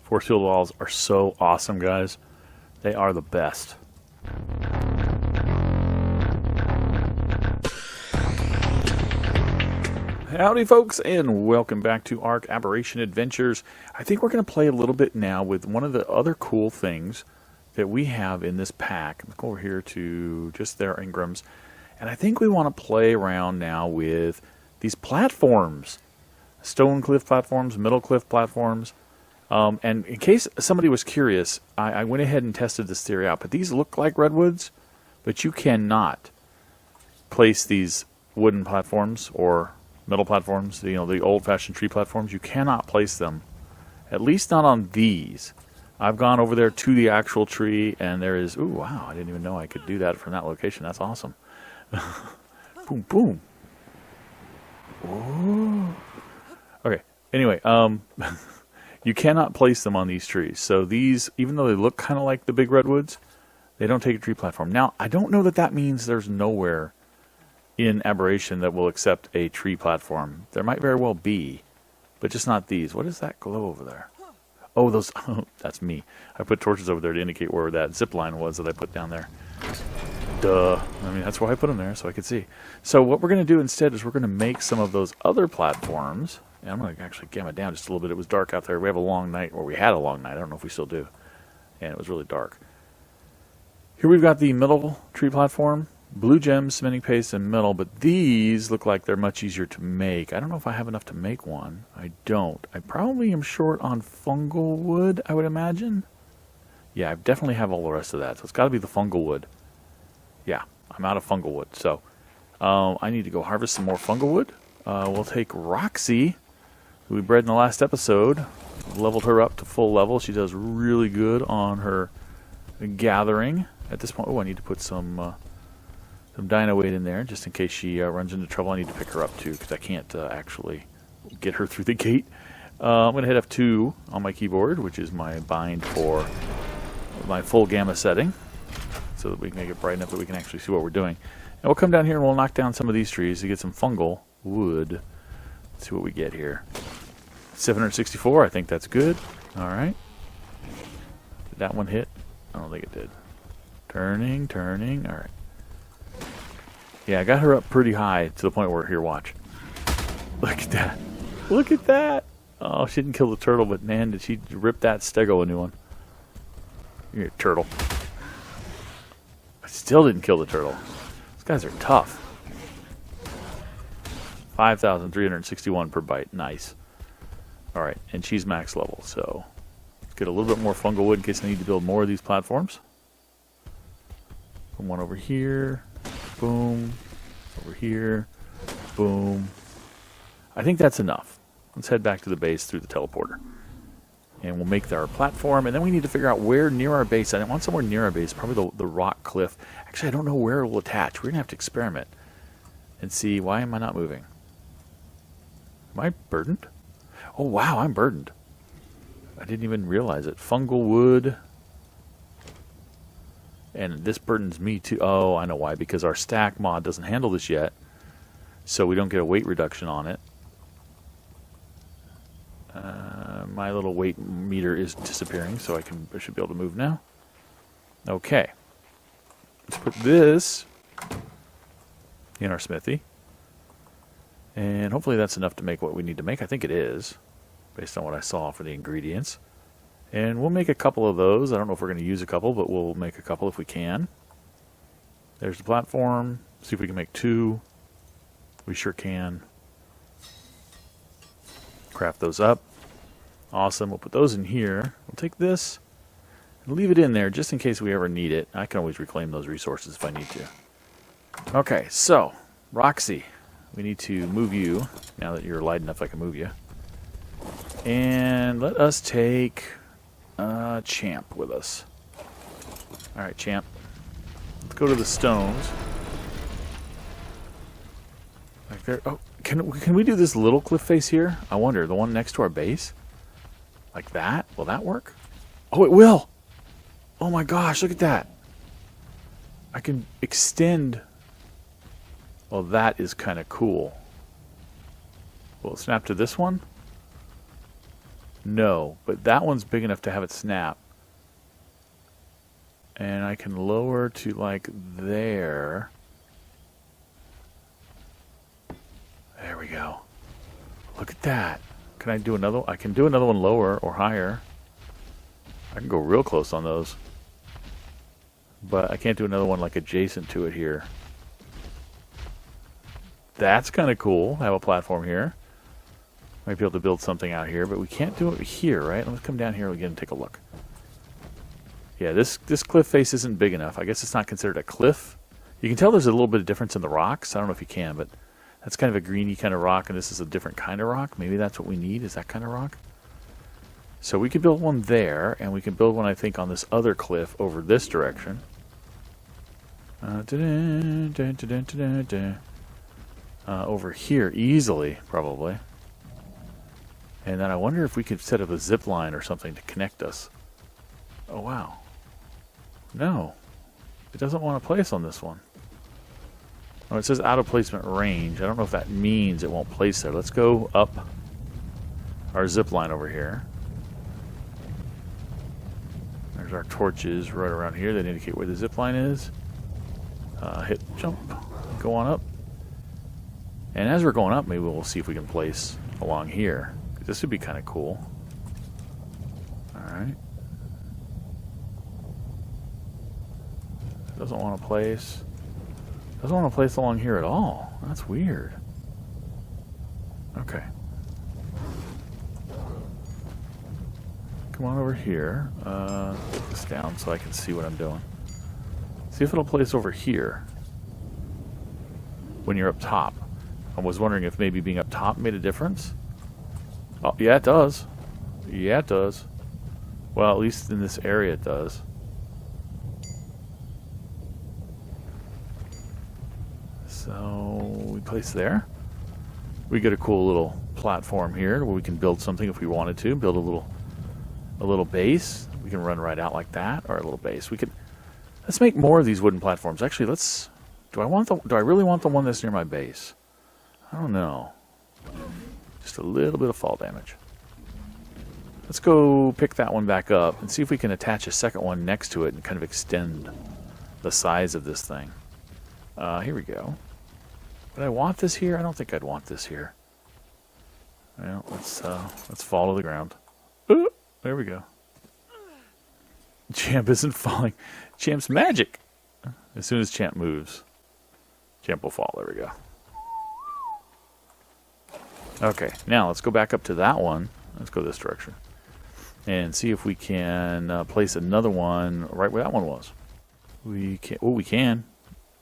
Forcefield walls are so awesome, guys. They are the best. Howdy folks, and welcome back to ARK Aberration Adventures. I think we're going to play a little bit now with one of the other cool things that we have in this pack. Let's go over here to just their Ingrams. And I think we want to play around now with these platforms. Stone cliff platforms, middle cliff platforms. And in case somebody was curious, I went ahead and tested this theory out. But these look like redwoods, but you cannot place these wooden platforms or metal platforms, the old-fashioned tree platforms. You cannot place them, at least not on these. I've gone over there to the actual tree, and there is... Ooh, wow, I didn't even know I could do that from that location. That's awesome. Boom, boom. Ooh. Okay, anyway, you cannot place them on these trees. So these, even though they look kind of like the big redwoods, they don't take a tree platform. Now, I don't know that that means there's nowhere in Aberration that will accept a tree platform. There might very well be, but just not these. What is that glow over there? Oh, those... Oh, that's me. I put torches over there to indicate where that zip line was that I put down there. Duh. I mean, that's why I put them there, so I could see. So what we're going to do instead is we're going to make some of those other platforms. And I'm going to actually gamma it down just a little bit. It was dark out there. We have a long night, or we had a long night. I don't know if we still do. And it was really dark. Here we've got the middle tree platform. Blue gems, cementing paste, and metal, but these look like they're much easier to make. I don't know if I have enough to make one. I don't. I probably am short on fungal wood, I would imagine. Yeah, I definitely have all the rest of that, so it's got to be the fungal wood. Yeah, I'm out of fungal wood, so I need to go harvest some more fungal wood. We'll take Roxy, who we bred in the last episode. Leveled her up to full level. She does really good on her gathering. At this point, oh, I need to put some dino weight in there, just in case she runs into trouble. I need to pick her up, too, because I can't actually get her through the gate. I'm going to hit F2 on my keyboard, which is my bind for my full gamma setting, so that we can make it bright enough that we can actually see what we're doing. And we'll come down here and we'll knock down some of these trees to get some fungal wood. Let's see what we get here. 764, I think that's good. All right. Did that one hit? I don't think it did. Turning. All right. Yeah, I got her up pretty high to the point where, here, watch. Look at that. Look at that. Oh, she didn't kill the turtle, but man, did she rip that stego a new one. Here, turtle. I still didn't kill the turtle. These guys are tough. 5,361 per bite. Nice. All right, and she's max level, so let's get a little bit more fungal wood in case I need to build more of these platforms. Put one over here. Boom. Over here. Boom. I think that's enough. Let's head back to the base through the teleporter. And we'll make our platform. And then we need to figure out where near our base. I want somewhere near our base. Probably the rock cliff. Actually, I don't know where it will attach. We're going to have to experiment. And see, why am I not moving? Am I burdened? Oh, wow, I'm burdened. I didn't even realize it. Fungal wood... And this burdens me too. Oh, I know why. Because our stack mod doesn't handle this yet. So we don't get a weight reduction on it. My little weight meter is disappearing. So I should be able to move now. Okay. Let's put this in our smithy. And hopefully that's enough to make what we need to make. I think it is. Based on what I saw for the ingredients. And we'll make a couple of those. I don't know if we're going to use a couple, but we'll make a couple if we can. There's the platform. See if we can make two. We sure can. Craft those up. Awesome. We'll put those in here. We'll take this and leave it in there just in case we ever need it. I can always reclaim those resources if I need to. Okay, so, Roxy. We need to move you. Now that you're light enough, I can move you. And let us take... Champ with us. Alright, Champ. Let's go to the stones. Like there. Oh, can we do this little cliff face here? I wonder, the one next to our base? Like that? Will that work? Oh, it will! Oh my gosh, look at that! I can extend... Well, that is kind of cool. Will it snap to this one? No, but that one's big enough to have it snap. And I can lower to like there. There we go. Look at that. Can I do another? I can do another one lower or higher. I can go real close on those. But I can't do another one like adjacent to it here. That's kind of cool. I have a platform here. Might be able to build something out here, but we can't do it here, right? Let's come down here again and take a look. Yeah, this cliff face isn't big enough. I guess it's not considered a cliff. You can tell there's a little bit of difference in the rocks. I don't know if you can, but that's kind of a greeny kind of rock, and this is a different kind of rock. Maybe that's what we need, is that kind of rock. So we could build one there, and we can build one, I think, on this other cliff over this direction. Over here, easily, probably. And then I wonder if we could set up a zip line or something to connect us. Oh, wow. No. It doesn't want to place on this one. Oh, it says out of placement range. I don't know if that means it won't place there. Let's go up our zip line over here. There's our torches right around here that indicate where the zip line is. Hit jump. Go on up. And as we're going up, maybe we'll see if we can place along here. This would be kind of cool. Alright. Doesn't want to place. Doesn't want to place along here at all. That's weird. Okay. Come on over here. Put this down so I can see what I'm doing. See if it'll place over here when you're up top. I was wondering if maybe being up top made a difference. Oh, yeah, it does. Yeah, it does. Well, at least in this area it does. So we place there. We get a cool little platform here where we can build something if we wanted to. Build a little base. We can run right out like that, or a little base. We could. Let's make more of these wooden platforms. Actually, let's. Do I really want the one that's near my base? I don't know. Just a little bit of fall damage. Let's go pick that one back up and see if we can attach a second one next to it and kind of extend the size of this thing. Here we go. Would I want this here? I don't think I'd want this here. Well, let's fall to the ground. Ooh, there we go. Champ isn't falling. Champ's magic. As soon as Champ moves, Champ will fall. There we go. Okay, now let's go back up to that one. Let's go this direction. And see if we can place another one right where that one was. We can. Oh, we can.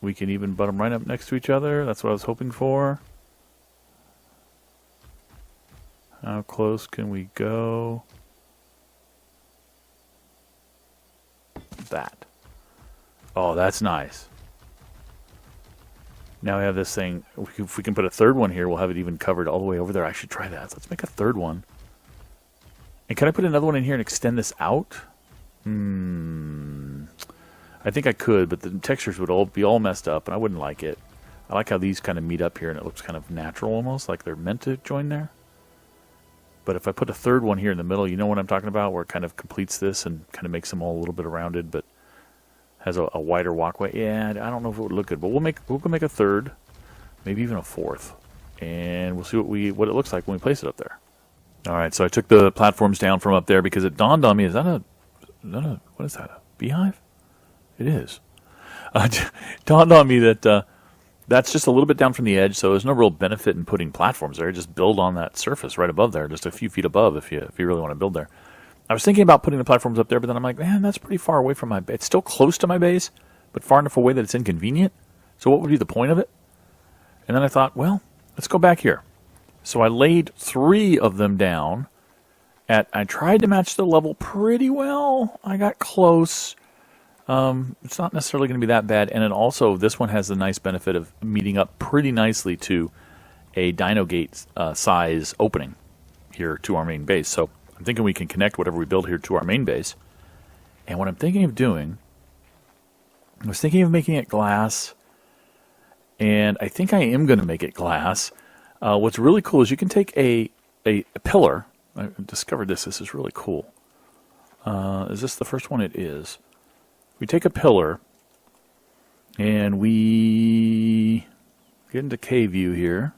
We can even butt them right up next to each other. That's what I was hoping for. How close can we go? That. Oh, that's nice. Now we have this thing. If we can put a third one here, we'll have it even covered all the way over there. I should try that. Let's make a third one. And can I put another one in here and extend this out? I think I could, but the textures would all be all messed up, and I wouldn't like it. I like how these kind of meet up here, and it looks kind of natural almost, like they're meant to join there. But if I put a third one here in the middle, you know what I'm talking about, where it kind of completes this and kind of makes them all a little bit rounded, but has a wider walkway. Yeah, I don't know if it would look good, but we'll go make a third, maybe even a fourth, and we'll see what it looks like when we place it up there. All right, so I took the platforms down from up there because it dawned on me: what is that? A beehive? It is. Dawned on me that that's just a little bit down from the edge, so there's no real benefit in putting platforms there. Just build on that surface right above there, just a few feet above, if you really want to build there. I was thinking about putting the platforms up there, but then I'm like, man, that's pretty far away from my base. It's still close to my base, but far enough away that it's inconvenient. So what would be the point of it? And then I thought, well, let's go back here. So I laid 3 of them down. I tried to match the level pretty well. I got close. It's not necessarily going to be that bad. And then also, this one has the nice benefit of meeting up pretty nicely to a Dino Gate size opening here to our main base. So I'm thinking we can connect whatever we build here to our main base. And what I'm thinking of doing, I was thinking of making it glass, and I think I am going to make it glass. What's really cool is you can take a pillar, I discovered this. This is really cool. Is this the first one? It is. We take a pillar and we get into K view here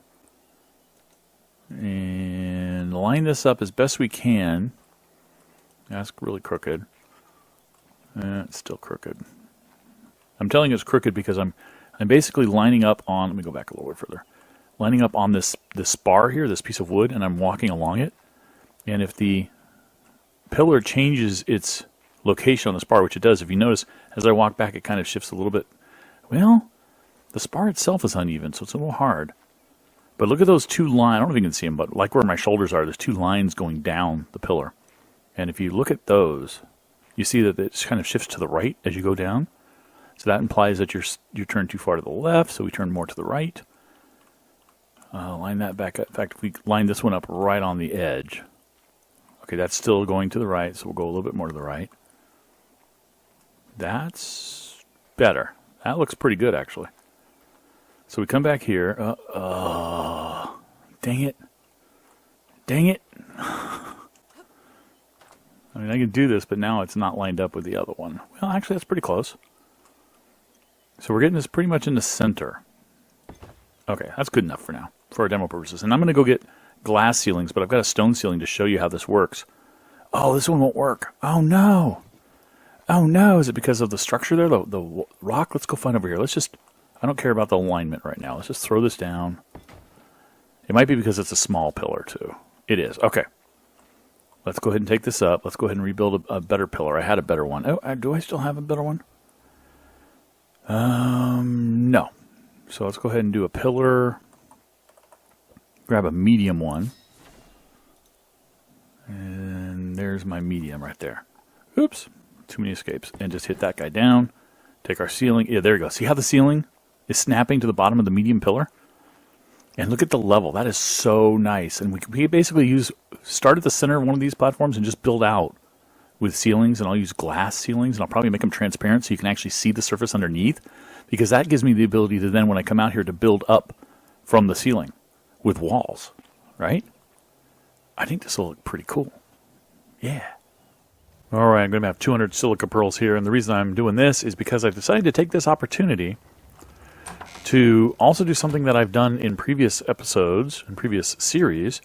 and line this up as best we can. That's really crooked. It's still crooked. I'm telling you it's crooked because I'm basically lining up on, let me go back a little bit further, lining up on this spar here, this piece of wood, and I'm walking along it. And if the pillar changes its location on the spar, which it does, if you notice, as I walk back, it kind of shifts a little bit. Well, the spar itself is uneven, so it's a little hard. But look at those two lines. I don't know if you can see them, but like where my shoulders are, there's two lines going down the pillar. And if you look at those, you see that it kind of shifts to the right as you go down. So that implies that you turn too far to the left, so we turn more to the right. Line that back up. In fact, if we line this one up right on the edge. Okay, that's still going to the right, so we'll go a little bit more to the right. That's better. That looks pretty good, actually. So we come back here. Dang it. Dang it. I mean, I can do this, but now it's not lined up with the other one. Well, actually, that's pretty close. So we're getting this pretty much in the center. Okay, that's good enough for now, for our demo purposes. And I'm going to go get glass ceilings, but I've got a stone ceiling to show you how this works. Oh, this one won't work. Oh, no. Oh, no. Is it because of the structure there, the rock? Let's go find over here. Let's just, I don't care about the alignment right now. Let's just throw this down. It might be because it's a small pillar, too. It is. Okay. Let's go ahead and take this up. Let's go ahead and rebuild a better pillar. I had a better one. Oh, do I still have a better one? No. So let's go ahead and do a pillar. Grab a medium one. And there's my medium right there. Oops. Too many escapes. And just hit that guy down. Take our ceiling. Yeah, there we go. See how the ceiling is snapping to the bottom of the medium pillar? And look at the level. That is so nice. And we basically start at the center of one of these platforms and just build out with ceilings. And I'll use glass ceilings. And I'll probably make them transparent so you can actually see the surface underneath. Because that gives me the ability to then, when I come out here, to build up from the ceiling with walls. Right? I think this will look pretty cool. Yeah. All right, I'm going to have 200 silica pearls here. And the reason I'm doing this is because I've decided to take this opportunity to also do something that I've done in previous episodes, in previous series,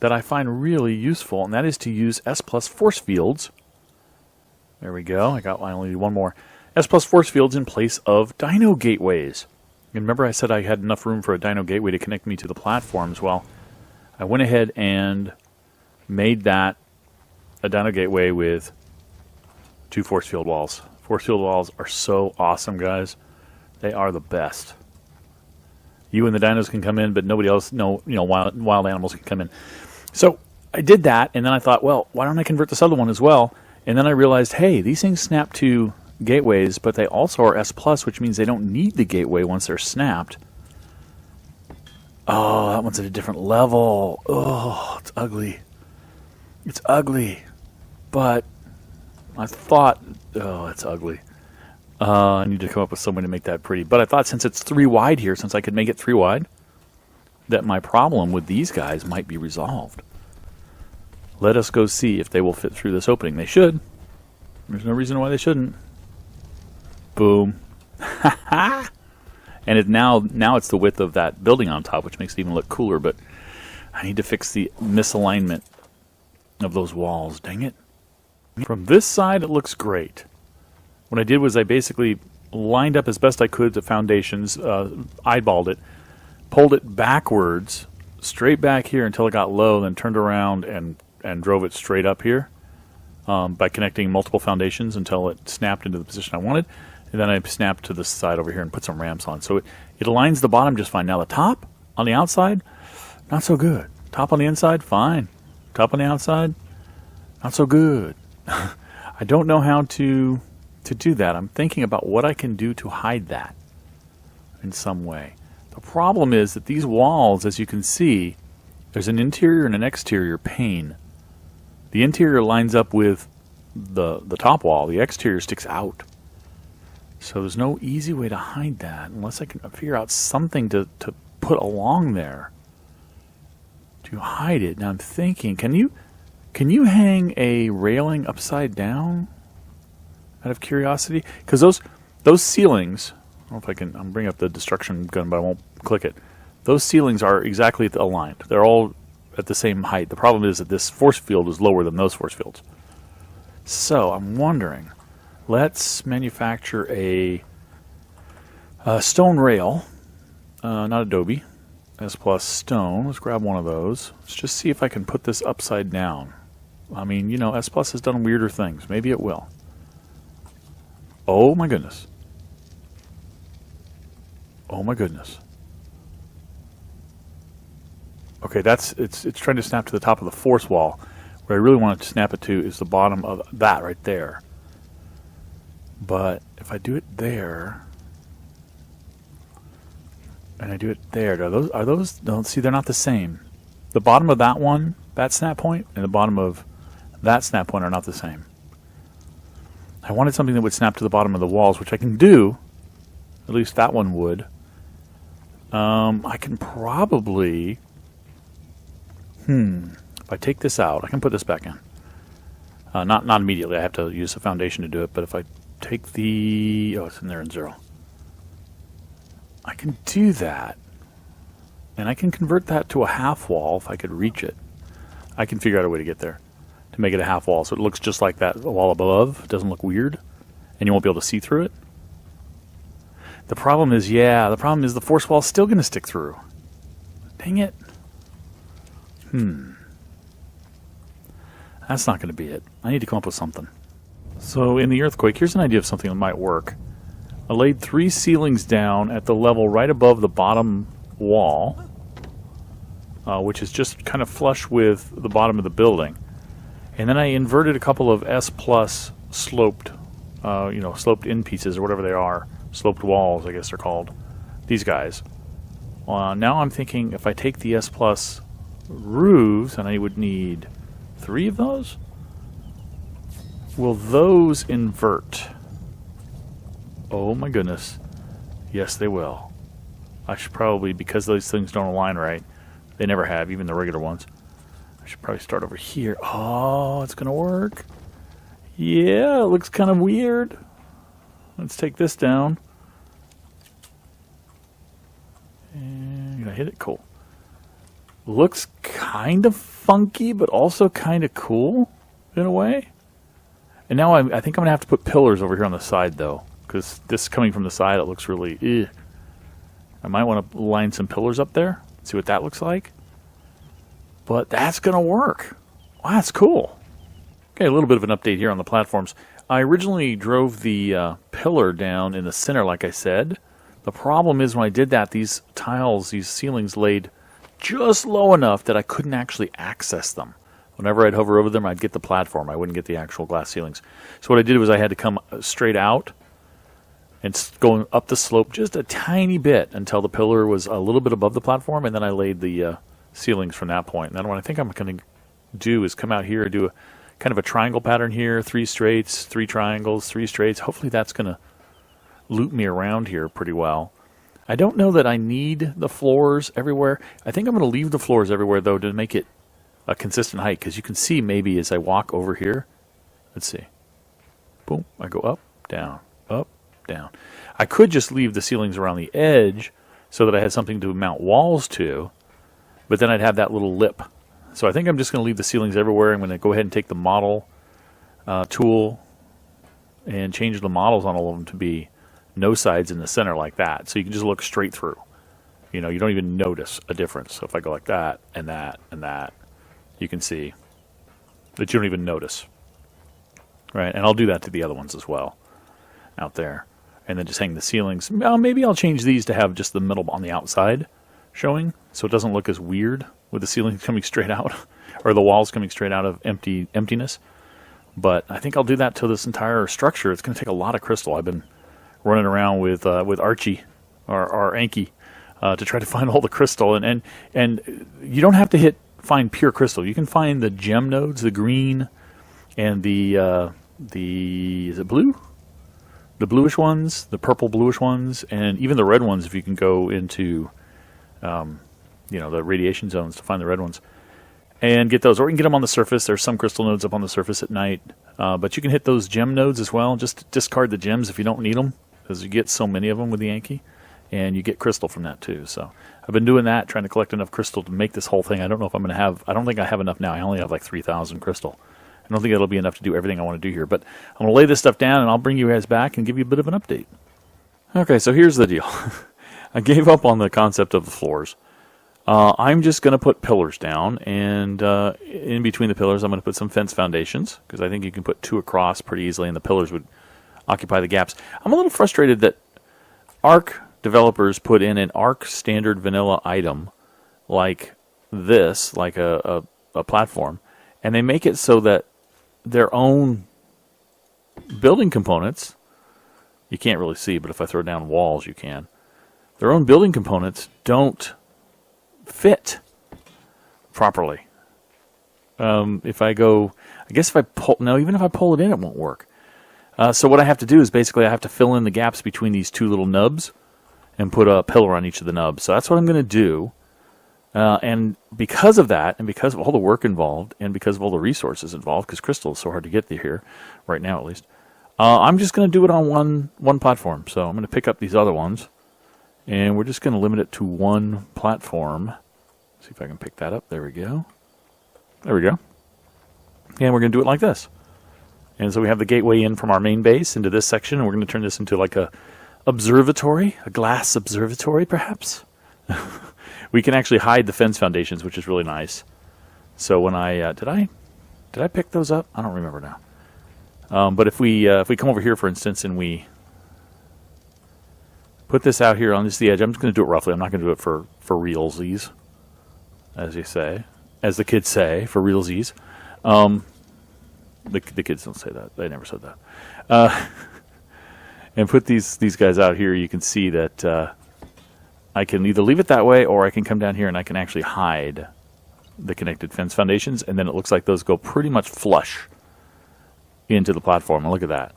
that I find really useful, and that is to use S+ force fields. There we go. I only need one more. S+ force fields in place of dino gateways. And remember I said I had enough room for a dino gateway to connect me to the platforms. Well, I went ahead and made that a dino gateway with 2 force field walls. Force field walls are so awesome, guys. They are the best. You and the dinos can come in, but nobody else, wild animals can come in. So I did that, and then I thought, well, why don't I convert this other one as well? And then I realized, hey, these things snap to gateways, but they also are S+, which means they don't need the gateway once they're snapped. Oh, that one's at a different level. Oh, it's ugly. It's ugly. But I thought, oh, it's ugly. I need to come up with some way to make that pretty. But I thought since it's 3 wide here, since I could make it 3 wide, that my problem with these guys might be resolved. Let us go see if they will fit through this opening. They should. There's no reason why they shouldn't. Boom. And now it's the width of that building on top, which makes it even look cooler. But I need to fix the misalignment of those walls. Dang it. From this side, it looks great. What I did was I basically lined up as best I could the foundations, eyeballed it, pulled it backwards, straight back here until it got low, then turned around and drove it straight up here by connecting multiple foundations until it snapped into the position I wanted. And then I snapped to this side over here and put some ramps on. So it aligns the bottom just fine. Now the top on the outside, not so good. Top on the inside, fine. Top on the outside, not so good. I don't know how to do that. I'm thinking about what I can do to hide that in some way. The problem is that these walls, as you can see, there's an interior and an exterior pane. The interior lines up with the top wall. The exterior sticks out. So there's no easy way to hide that unless I can figure out something to put along there to hide it. Now I'm thinking, can you hang a railing upside down? Out of curiosity, because those ceilings. I don't know if I can. I'm bringing up the destruction gun, but I won't click it. Those ceilings are exactly aligned. They're all at the same height. The problem is that this force field is lower than those force fields. So I'm wondering, let's manufacture a stone rail, not adobe, S plus stone. Let's grab one of those. Let's just see if I can put this upside down. I mean, you know, S plus has done weirder things. Maybe it will. Oh my goodness. Oh my goodness. Okay, it's trying to snap to the top of the force wall. Where I really want it to snap it to is the bottom of that right there. But if I do it there, and I do it there, are those? No, see, they're not the same. The bottom of that one, that snap point, and the bottom of that snap point are not the same. I wanted something that would snap to the bottom of the walls, which I can do. At least that one would. I can probably... If I take this out, I can put this back in. Not immediately. I have to use the foundation to do it. But if I take the... Oh, it's in there in 0. I can do that. And I can convert that to a half wall if I could reach it. I can figure out a way to get there. To make it a half wall, so it looks just like that wall above. It doesn't look weird, and you won't be able to see through it. The problem is, the force wall is still going to stick through. Dang it. That's not going to be it. I need to come up with something. So in the earthquake, here's an idea of something that might work. I laid 3 ceilings down at the level right above the bottom wall, which is just kind of flush with the bottom of the building. And then I inverted a couple of S plus sloped, sloped in pieces or whatever they are. Sloped walls, I guess they're called. These guys. Now I'm thinking if I take the S plus roofs, and I would need 3 of those, will those invert? Oh my goodness. Yes, they will. I should probably, because those things don't align right, they never have, even the regular ones. I should probably start over here. Oh, it's going to work. Yeah, it looks kind of weird. Let's take this down. And I hit it. Cool. Looks kind of funky, but also kind of cool in a way. And now I think I'm going to have to put pillars over here on the side, though, because this coming from the side, it looks really... I might want to line some pillars up there, see what that looks like. But that's going to work. Wow, that's cool. Okay, a little bit of an update here on the platforms. I originally drove the pillar down in the center, like I said. The problem is when I did that, these tiles, these ceilings laid just low enough that I couldn't actually access them. Whenever I'd hover over them, I'd get the platform. I wouldn't get the actual glass ceilings. So what I did was I had to come straight out and going up the slope just a tiny bit until the pillar was a little bit above the platform, and then I laid the ceilings from that point. And then what I think I'm going to do is come out here and do a kind of a triangle pattern here, 3 straights, 3 triangles, 3 straights. Hopefully that's going to loop me around here pretty well. I don't know that I need the floors everywhere. I think I'm going to leave the floors everywhere, though, to make it a consistent height, because you can see maybe as I walk over here. Let's see. Boom. I go up, down, down. I could just leave the ceilings around the edge so that I had something to mount walls to, but then I'd have that little lip. So I think I'm just going to leave the ceilings everywhere. I'm going to go ahead and take the model tool and change the models on all of them to be no sides in the center like that. So you can just look straight through. You know, you don't even notice a difference. So if I go like that and that and that, you can see that you don't even notice. Right? And I'll do that to the other ones as well out there. And then just hang the ceilings. Maybe I'll change these to have just the middle on the outside showing, so it doesn't look as weird with the ceilings coming straight out or the walls coming straight out of emptiness. But I think I'll do that to this entire structure. It's going to take a lot of crystal. I've been running around with Archie or Anki to try to find all the crystal, and you don't have to find pure crystal. You can find the gem nodes, the green and the is it blue? The bluish ones, the purple bluish ones, and even the red ones if you can go into the radiation zones to find the red ones. and get those. Or you can get them on the surface. There's some crystal nodes up on the surface at night. But you can hit those gem nodes as well. Just discard the gems if you don't need them, because you get so many of them with the Yankee. And you get crystal from that too. So I've been doing that, trying to collect enough crystal to make this whole thing. I don't know if I'm going to have, I don't think I have enough now. I only have like 3,000 crystal. I don't think it'll be enough to do everything I want to do here. But I'm going to lay this stuff down, and I'll bring you guys back and give you a bit of an update. Okay, so here's the deal. I gave up on the concept of the floors. I'm just going to put pillars down, and in between the pillars I'm going to put some fence foundations, because I think you can put 2 across pretty easily, and the pillars would occupy the gaps. I'm a little frustrated that ARK developers put in an ARK standard vanilla item like this, like a platform, and they make it so that their own building components, you can't really see, but if I throw down walls you can, their own building components don't fit properly. If I go, I guess if I pull, no, even if I pull it in, it won't work. So what I have to do is basically I have to fill in the gaps between these 2 little nubs and put a pillar on each of the nubs. So that's what I'm going to do. And because of that, and because of all the work involved, and because of all the resources involved, because crystal is so hard to get here, right now at least, I'm just going to do it on one platform. So I'm going to pick up these other ones, and we're just going to limit it to 1 platform. See if I can pick that up. There we go. There we go. And we're going to do it like this. And so we have the gateway in from our main base into this section, and we're going to turn this into like a observatory, a glass observatory, perhaps. We can actually hide the fence foundations, which is really nice. So when I did I pick those up? I don't remember now. But if we come over here, for instance, and we put this out here on just the edge, I'm just going to do it roughly. I'm not going to do it for realsies, as you say, as the kids say, for realsies. The kids don't say that. They never said that. And put these guys out here. You can see that I can either leave it that way, or I can come down here and I can actually hide the connected fence foundations, and then it looks like those go pretty much flush into the platform. And look at that.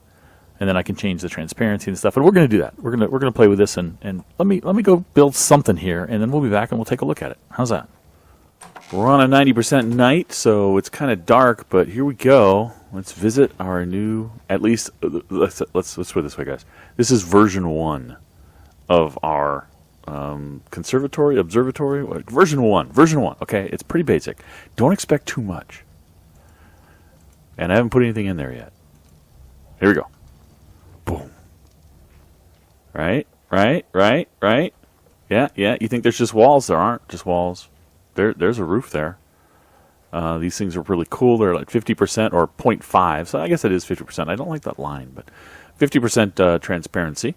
And then I can change the transparency and stuff. And we're going to do that. We're going to play with this, and let me go build something here, and then we'll be back and we'll take a look at it. How's that? We're on a 90% night, so it's kind of dark, but here we go. Let's visit our new, at least, let's put it this way, guys. This is version 1 of our observatory, version 1, okay? It's pretty basic. Don't expect too much. And I haven't put anything in there yet. Here we go. Boom. Right. Yeah, you think there's just walls? There aren't just walls. There's a roof there. These things are really cool. They're like 50% or 0.5. So I guess it is 50%. I don't like that line, but 50% transparency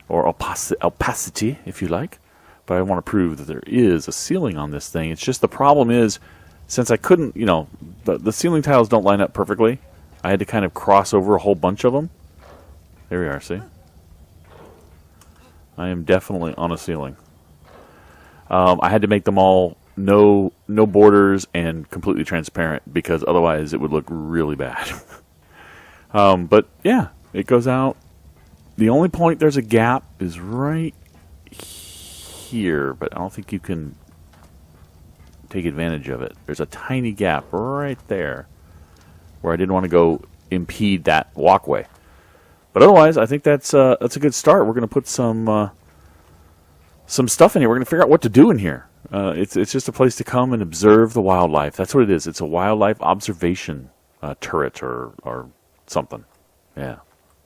or opacity, if you like. But I want to prove that there is a ceiling on this thing. It's just the problem is, since I couldn't, the ceiling tiles don't line up perfectly, I had to kind of cross over a whole bunch of them. There we are, see? I am definitely on a ceiling. I had to make them all no borders and completely transparent, because otherwise it would look really bad. But yeah, it goes out. The only point there's a gap is right here, but I don't think you can take advantage of it. There's a tiny gap right there where I didn't want to go impede that walkway. But otherwise, I think that's a good start. We're going to put some stuff in here. We're going to figure out what to do in here. It's just a place to come and observe the wildlife. That's what it is. It's a wildlife observation turret or something. Yeah,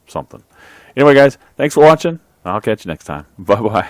something. Anyway, guys, thanks for watching. I'll catch you next time. Bye-bye.